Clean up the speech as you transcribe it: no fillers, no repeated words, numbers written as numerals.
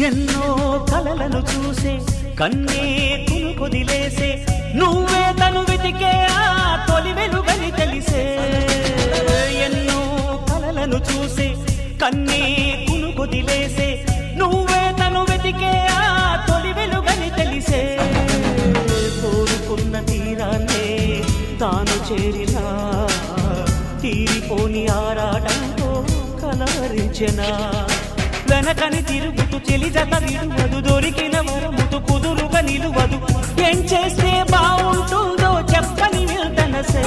ఎన్నో కలలను చూసే కన్నే కొదిలేసే నువ్వే తను వెతికే ఆ తొలి వెలుగని తెలిసే ఎన్నో కలలను చూసే కన్నే కొదిలేసే నువ్వే తను వెతికే ఆ తొలి వెలుగని తెలిసే కోరుకున్న తీరాన్నే తాను చేరినా తీరిపోని ఆరాటంతో కలవరించెనా వెనకని తిరుగుతూ చెలి జత విడువదు దొరికిన వరముతు కుదురుగా నిలువదు ఏం చేస్తే బాగుంటుందో చెప్పని వెళ్తనసే